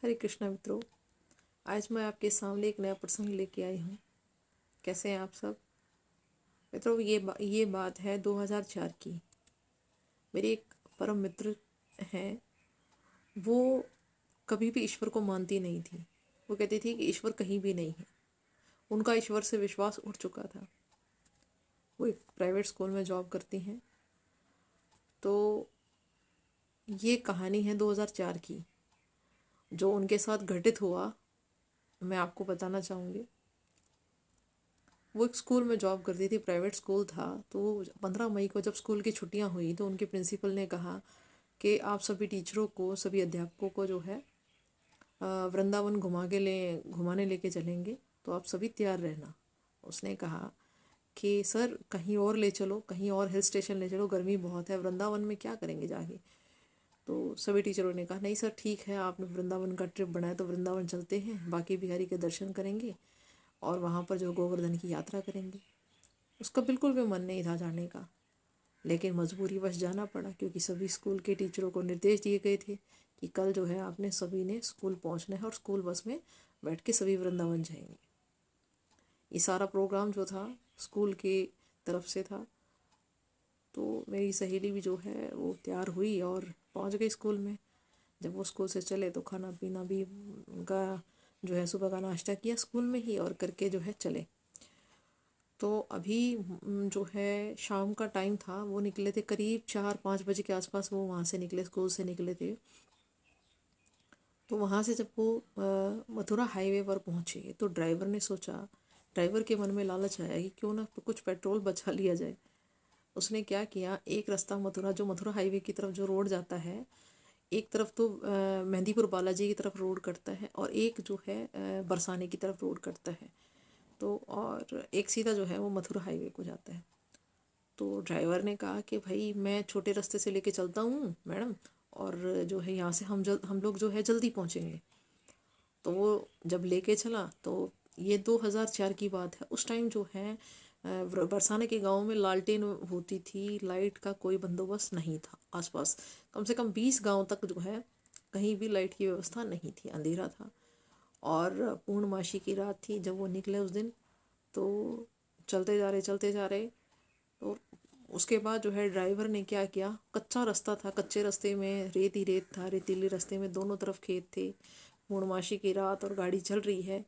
हरे कृष्णा मित्रों, आज मैं आपके सामने एक नया प्रसंग लेके आई हूँ। कैसे हैं आप सब मित्रों? ये बात है 2004 की। मेरी एक परम मित्र हैं, वो कभी भी ईश्वर को मानती नहीं थी। वो कहती थी कि ईश्वर कहीं भी नहीं है। उनका ईश्वर से विश्वास उठ चुका था। वो एक प्राइवेट स्कूल में जॉब करती हैं। तो ये कहानी है 2004 की, जो उनके साथ घटित हुआ, मैं आपको बताना चाहूँगी। वो एक स्कूल में जॉब करती थी, प्राइवेट स्कूल था। तो 15 मई को जब स्कूल की छुट्टियां हुई तो उनके प्रिंसिपल ने कहा कि आप सभी टीचरों को, सभी अध्यापकों को जो है वृंदावन घुमाने लेके चलेंगे, तो आप सभी तैयार रहना। उसने कहा कि सर कहीं और ले चलो, कहीं और हिल स्टेशन ले चलो, गर्मी बहुत है, वृंदावन में क्या करेंगे जाके। तो सभी टीचरों ने कहा नहीं सर ठीक है, आपने वृंदावन का ट्रिप बनाया तो वृंदावन चलते हैं, बाकी बिहारी के दर्शन करेंगे और वहाँ पर जो गोवर्धन की यात्रा करेंगे। उसका बिल्कुल भी मन नहीं था जाने का, लेकिन मजबूरीवश जाना पड़ा, क्योंकि सभी स्कूल के टीचरों को निर्देश दिए गए थे कि कल जो है आपने सभी ने स्कूल पहुंचना है और स्कूल बस में बैठ के सभी वृंदावन जाएंगे। ये सारा प्रोग्राम जो था स्कूल की तरफ से था। तो मेरी सहेली भी जो है वो तैयार हुई और पहुंच गई स्कूल में। जब वो स्कूल से चले तो खाना पीना भी उनका जो है, सुबह का नाश्ता किया स्कूल में ही और करके जो है चले। तो अभी जो है शाम का टाइम था, वो निकले थे करीब 4-5 बजे के आसपास। वो वहाँ से निकले, स्कूल से निकले थे। तो वहाँ से जब वो मथुरा हाईवे पर पहुँचे तो ड्राइवर ने सोचा, ड्राइवर के मन में लालच आया कि क्यों ना कुछ पेट्रोल बचा लिया जाए। उसने क्या किया, एक रास्ता मथुरा हाईवे की तरफ जो रोड जाता है, एक तरफ तो मेहंदीपुर बालाजी की तरफ रोड कटता है और एक जो है बरसाने की तरफ रोड कटता है। तो और एक सीधा जो है वो मथुरा हाईवे को जाता है। तो ड्राइवर ने कहा कि भाई मैं छोटे रास्ते से लेके चलता हूँ मैडम, और जो है यहाँ से हम लोग जो है जल्दी पहुँचेंगे। तो वो जब लेके चला, तो ये 2004 की बात है। उस टाइम जो है बरसाने के गांव में लालटेन होती थी, लाइट का कोई बंदोबस्त नहीं था आसपास। कम से कम 20 गांव तक जो है कहीं भी लाइट की व्यवस्था नहीं थी, अंधेरा था। और पूर्णमासी की रात थी जब वो निकले उस दिन। तो चलते जा रहे। तो उसके बाद जो है ड्राइवर ने क्या किया, कच्चा रास्ता था, कच्चे रास्ते में रेत ही रेत था, रेतीले रास्ते में दोनों तरफ खेत थे, पूर्णमासी की रात और गाड़ी चल रही है।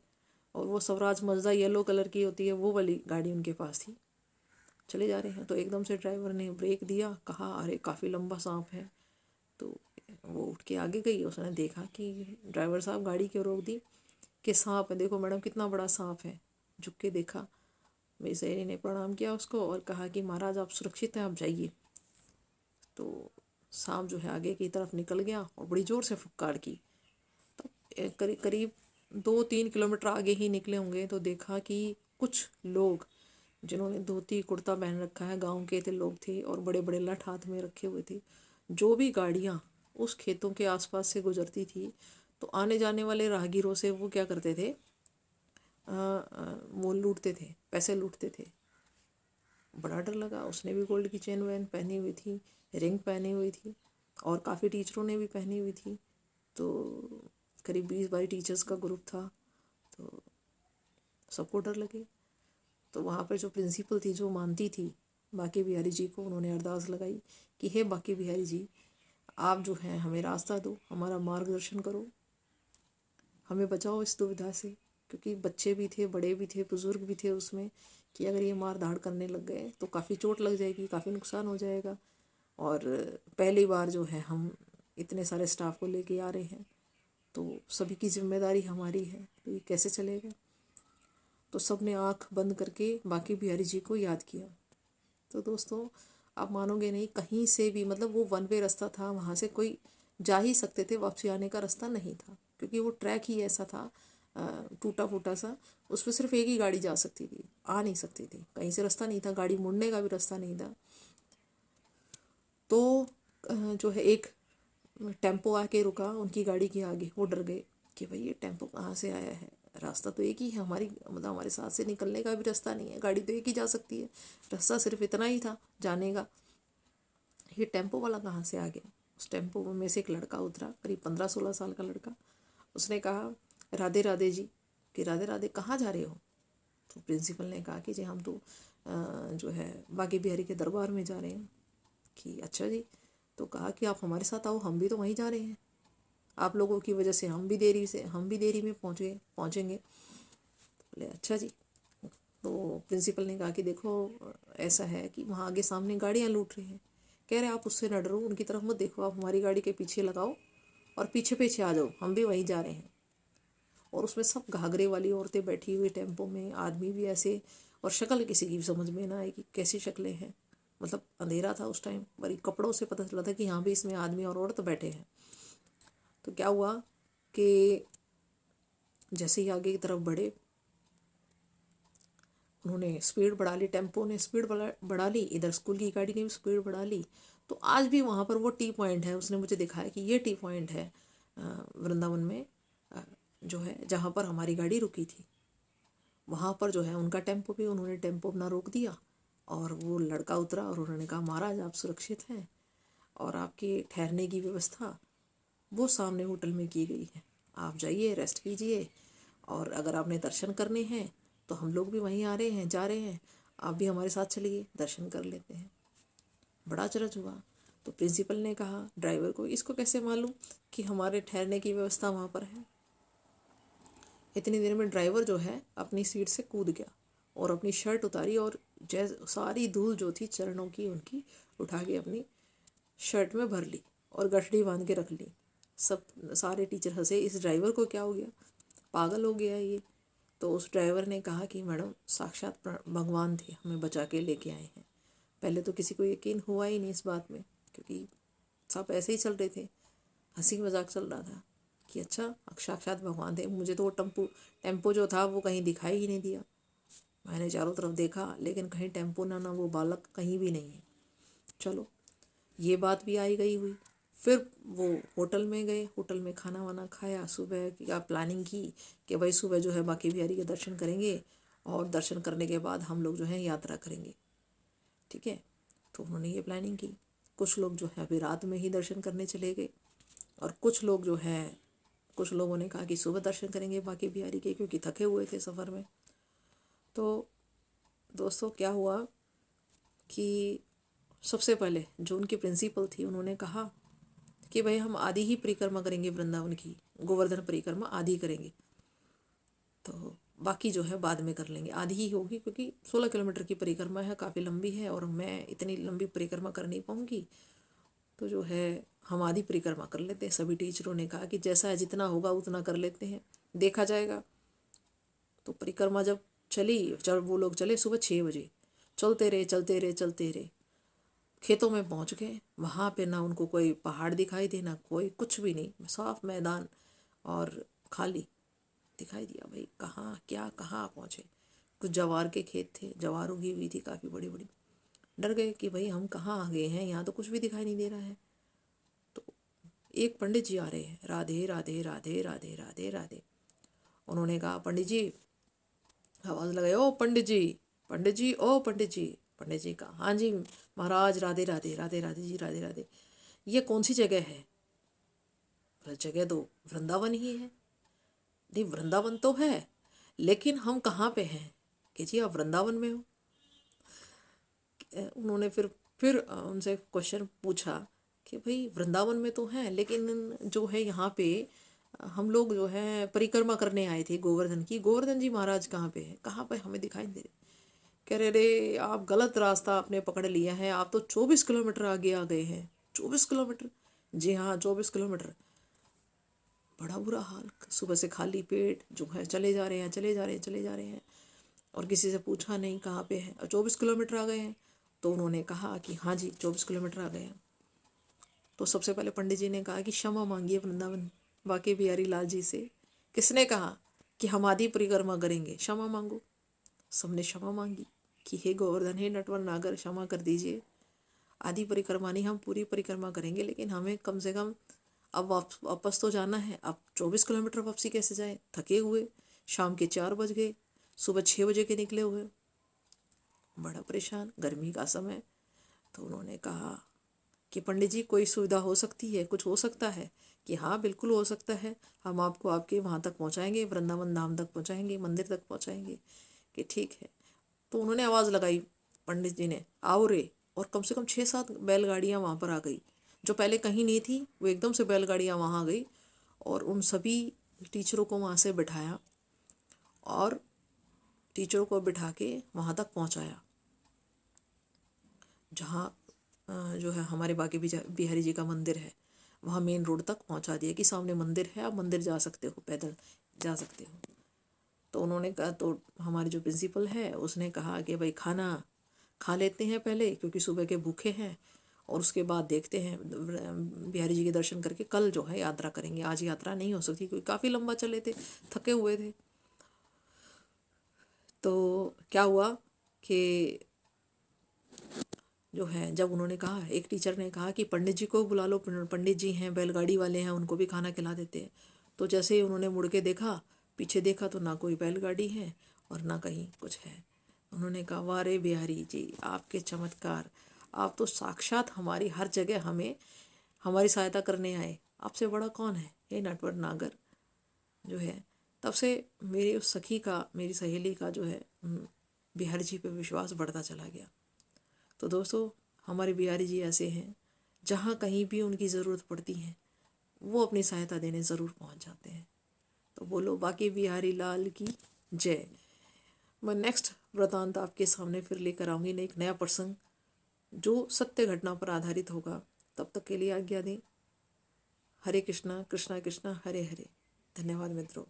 और वो स्वराज मजदा येलो कलर की होती है, वो वाली गाड़ी उनके पास थी। चले जा रहे हैं तो एकदम से ड्राइवर ने ब्रेक दिया, कहा अरे काफ़ी लंबा सांप है। तो वो उठ के आगे गई, उसने देखा कि ड्राइवर साहब गाड़ी क्यों रोक दी, कि सांप है, देखो मैडम कितना बड़ा सांप है। झुक के देखा, मेरी सहेली ने प्रणाम किया उसको और कहा कि महाराज आप सुरक्षित हैं, आप जाइए। तो सांप जो है आगे की तरफ निकल गया और बड़ी ज़ोर से फुफकार की। तो करीब करीब 2-3 किलोमीटर आगे ही निकले होंगे तो देखा कि कुछ लोग जिन्होंने धोती कुर्ता पहन रखा है, गांव के थे लोग थे, और बड़े बड़े लठ हाथ में रखे हुए थे। जो भी गाड़ियाँ उस खेतों के आसपास से गुजरती थी, तो आने जाने वाले राहगीरों से वो क्या करते थे, वो लूटते थे, पैसे लूटते थे। बड़ा डर लगा। उसने भी गोल्ड की चेन वैन पहनी हुई थी, रिंग पहनी हुई थी, और काफ़ी टीचरों ने भी पहनी हुई थी। तो करीब 20-22 टीचर्स का ग्रुप था। तो सबको डर लगे। तो वहाँ पर जो प्रिंसिपल थी, जो मानती थी बाकी बिहारी जी को, उन्होंने अरदास लगाई कि हे बाकी बिहारी जी, आप जो हैं हमें रास्ता दो, हमारा मार्गदर्शन करो, हमें बचाओ इस दुविधा से। क्योंकि बच्चे भी थे, बड़े भी थे, बुज़ुर्ग भी थे उसमें, कि अगर ये मार धाड़ करने लग गए तो काफ़ी चोट लग जाएगी, काफ़ी नुकसान हो जाएगा। और पहली बार जो है हम इतने सारे स्टाफ को लेके आ रहे हैं, तो सभी की जिम्मेदारी हमारी है, तो ये कैसे चलेगा। तो सब ने आँख बंद करके बाकी बिहारी जी को याद किया। तो दोस्तों आप मानोगे नहीं, कहीं से भी, मतलब वो वन वे रास्ता था, वहाँ से कोई जा ही सकते थे, वापसी आने का रास्ता नहीं था, क्योंकि वो ट्रैक ही ऐसा था टूटा फूटा सा, उस पर सिर्फ एक ही गाड़ी जा सकती थी, आ नहीं सकती थी, कहीं से रास्ता नहीं था, गाड़ी मुड़ने का भी रास्ता नहीं था। तो जो है एक टेम्पो आके रुका उनकी गाड़ी के आगे। वो डर गए कि भाई ये टेम्पो कहाँ से आया है, रास्ता तो एक ही है, मतलब हमारे साथ से निकलने का भी रास्ता नहीं है, गाड़ी तो एक ही जा सकती है, रास्ता सिर्फ इतना ही था जाने का, ये टेम्पो वाला कहाँ से आ गया। उस टेम्पो में से एक लड़का उतरा, करीब 15-16 साल का लड़का, उसने कहा राधे राधे जी, कि राधे राधे कहाँ जा रहे हो? तो प्रिंसिपल ने कहा कि जी हम तो जो है बांके बिहारी के दरबार में जा रहे हैं। कि अच्छा जी। तो कहा कि आप हमारे साथ आओ, हम भी तो वहीं जा रहे हैं, आप लोगों की वजह से हम भी देरी में पहुँचेंगे। बोले अच्छा जी। तो प्रिंसिपल ने कहा कि देखो ऐसा है कि वहाँ आगे सामने गाड़ियाँ लूट रही हैं। कह रहे आप उससे न डरो, उनकी तरफ मत देखो, आप हमारी गाड़ी के पीछे लगाओ और पीछे पीछे आ जाओ, हम भी वहीं जा रहे हैं। और उसमें सब घाघरे वाली औरतें बैठी हुई टेम्पो में, आदमी भी ऐसे, और शक्ल किसी की भी समझ में ना आई कि कैसी शक्लें हैं। मतलब अंधेरा था उस टाइम, बड़ी कपड़ों से पता चला था कि यहाँ भी इसमें आदमी और औरत बैठे हैं। तो क्या हुआ कि जैसे ही आगे की तरफ बढ़े, उन्होंने स्पीड बढ़ा ली, टेम्पो ने स्पीड बढ़ा ली, इधर स्कूल की गाड़ी ने भी स्पीड बढ़ा ली। तो आज भी वहाँ पर वो टी पॉइंट है, उसने मुझे दिखाया कि ये टी पॉइंट है वृंदावन में, जो है जहाँ पर हमारी गाड़ी रुकी थी। वहाँ पर जो है उनका टेम्पो भी, उन्होंने टेम्पो अपना रोक दिया और वो लड़का उतरा और उन्होंने कहा महाराज आप सुरक्षित हैं और आपकी ठहरने की व्यवस्था वो सामने होटल में की गई है, आप जाइए रेस्ट कीजिए, और अगर आपने दर्शन करने हैं तो हम लोग भी वहीं आ रहे हैं, जा रहे हैं, आप भी हमारे साथ चलिए, दर्शन कर लेते हैं। बड़ा अचरज हुआ। तो प्रिंसिपल ने कहा ड्राइवर को, इसको कैसे मालूम कि हमारे ठहरने की व्यवस्था वहाँ पर है? इतनी देर में ड्राइवर जो है अपनी सीट से कूद गया और अपनी शर्ट उतारी और जैसे सारी धूल जो थी चरणों की उनकी उठा के अपनी शर्ट में भर ली और गठड़ी बांध के रख ली। सब सारे टीचर हंसे, इस ड्राइवर को क्या हो गया, पागल हो गया ये। तो उस ड्राइवर ने कहा कि मैडम साक्षात भगवान थे, हमें बचा के लेके आए हैं। पहले तो किसी को यकीन हुआ ही नहीं इस बात में, क्योंकि सब ऐसे ही चल रहे थे, हंसी मजाक चल रहा था कि अच्छा साक्षात भगवान थे। मुझे तो वो टेम्पो जो था वो कहीं दिखाई ही नहीं दिया। मैंने चारों तरफ देखा लेकिन कहीं टेम्पो ना वो बालक कहीं भी नहीं है। चलो ये बात भी आई गई हुई। फिर वो होटल में गए, होटल में खाना वाना खाया, सुबह की प्लानिंग की कि भाई सुबह जो है बांके बिहारी के दर्शन करेंगे और दर्शन करने के बाद हम लोग जो है यात्रा करेंगे। ठीक है, तो उन्होंने ये प्लानिंग की। कुछ लोग जो है अभी रात में ही दर्शन करने चले गए और कुछ लोगों ने कहा कि सुबह दर्शन करेंगे बांके बिहारी के, क्योंकि थके हुए थे सफ़र में। तो दोस्तों क्या हुआ कि सबसे पहले जो उनकी प्रिंसिपल थी उन्होंने कहा कि भाई हम आधी ही परिक्रमा करेंगे वृंदावन की, गोवर्धन परिक्रमा आधी करेंगे, तो बाकी जो है बाद में कर लेंगे। आधी ही होगी क्योंकि 16 किलोमीटर की परिक्रमा है, काफ़ी लंबी है और मैं इतनी लंबी परिक्रमा कर नहीं पाऊँगी, तो जो है हम आधी परिक्रमा कर लेते हैं। सभी टीचरों ने कहा कि जैसा है जितना होगा उतना कर लेते हैं, देखा जाएगा। तो परिक्रमा जब वो लोग चले सुबह 6 बजे, चलते रहे, खेतों में पहुंच गए। वहाँ पे ना उनको कोई पहाड़ दिखाई दे, ना कोई कुछ भी नहीं, साफ मैदान और खाली दिखाई दिया। भाई कहाँ पहुँचे। कुछ जवार के खेत थे, जवार उगी हुई थी काफ़ी बड़ी बड़ी। डर गए कि भाई हम कहाँ आ गए हैं, यहाँ तो कुछ भी दिखाई नहीं दे रहा है। तो एक पंडित जी आ रहे हैं, राधे राधे राधे राधे राधे राधे। उन्होंने कहा पंडित जी, आवाज़ लगाई, ओ पंडित जी, पंडित जी, ओ पंडित जी। पंडित जी कहा हाँ जी महाराज, राधे राधे राधे राधे जी, राधे राधे। ये कौन सी जगह है? जगह तो वृंदावन ही है। नहीं वृंदावन तो है, लेकिन हम कहाँ पे हैं? कि जी आप वृंदावन में हो। उन्होंने फिर उनसे क्वेश्चन पूछा कि भाई वृंदावन में तो हैं, लेकिन जो है यहाँ पे हम लोग जो है परिक्रमा करने आए थे गोवर्धन की, गोवर्धन जी महाराज कहाँ पे हैं? कहाँ पे हमें दिखाई नहीं दे रहे। कह रहे रे आप गलत रास्ता आपने पकड़ लिया है, आप तो 24 किलोमीटर आगे आ गए हैं। 24 किलोमीटर? जी हाँ 24 किलोमीटर। बड़ा बुरा हाल, सुबह से खाली पेट जो है चले जा रहे हैं और किसी से पूछा नहीं कहाँ पे है, और 24 किलोमीटर आ गए हैं। तो उन्होंने कहा कि हाँ जी 24 किलोमीटर आ गए हैं। तो सबसे पहले पंडित जी ने कहा कि क्षमा मांगिए वृंदावन बांके बिहारी लाल जी से। किसने कहा कि हम आदि परिक्रमा करेंगे, क्षमा मांगो। सबने क्षमा मांगी कि हे गोवर्धन, हे नटवर नागर, क्षमा कर दीजिए, आधी परिक्रमा नहीं हम पूरी परिक्रमा करेंगे, लेकिन हमें कम से कम अब वापस तो जाना है। अब 24 किलोमीटर वापसी कैसे जाए, थके हुए, शाम के 4 बज गए, सुबह 6 बजे के निकले हुए, बड़ा परेशान, गर्मी का समय। तो उन्होंने कहा कि पंडित जी कोई सुविधा हो सकती है, कुछ हो सकता है कि हाँ बिल्कुल हो सकता है, हम आपको आपके वहाँ तक पहुँचाएंगे, वृंदावन धाम तक पहुँचाएंगे, मंदिर तक पहुँचाएंगे, कि ठीक है। तो उन्होंने आवाज़ लगाई पंडित जी ने, आओ रे, और कम से कम 6-7 बैलगाड़ियाँ वहाँ पर आ गई, जो पहले कहीं नहीं थी, वो एकदम से बैलगाड़ियाँ वहाँ आ गई, और उन सभी टीचरों को वहाँ से बिठाया और टीचरों को बिठा के वहाँ तक पहुँचाया, जहाँ जो है हमारे बाकी बिहारी जी का मंदिर है, वहाँ मेन रोड तक पहुँचा दिया कि सामने मंदिर है, आप मंदिर जा सकते हो, पैदल जा सकते हो। तो उन्होंने कहा, तो हमारे जो प्रिंसिपल है उसने कहा कि भाई खाना खा लेते हैं पहले, क्योंकि सुबह के भूखे हैं, और उसके बाद देखते हैं बिहारी जी के दर्शन करके कल जो है यात्रा करेंगे, आज यात्रा नहीं हो सकती क्योंकि काफ़ी लंबा चले थे, थके हुए थे। तो क्या हुआ कि जो है, जब उन्होंने कहा, एक टीचर ने कहा कि पंडित जी को बुला लो, पंडित जी हैं, बैलगाड़ी वाले हैं, उनको भी खाना खिला देते हैं। तो जैसे ही उन्होंने मुड़ के देखा, पीछे देखा, तो ना कोई बैलगाड़ी है और ना कहीं कुछ है। उन्होंने कहा, वाह रे बिहारी जी, आपके चमत्कार, आप तो साक्षात हमारी हर जगह हमें हमारी सहायता करने आए, आपसे बड़ा कौन है, हे नटवर नागर। जो है तब से मेरी उस सखी का, मेरी सहेली का जो है बिहारी जी पे विश्वास बढ़ता चला गया। तो दोस्तों, हमारे बिहारी जी ऐसे हैं, जहाँ कहीं भी उनकी ज़रूरत पड़ती है वो अपनी सहायता देने ज़रूर पहुँच जाते हैं। तो बोलो बाकी बिहारी लाल की जय। मैं नेक्स्ट वृतांत आपके सामने फिर लेकर आऊँगी, एक नया प्रसंग जो सत्य घटना पर आधारित होगा। तब तक के लिए आज्ञा दें। हरे कृष्णा कृष्णा कृष्णा हरे हरे। धन्यवाद मित्रों।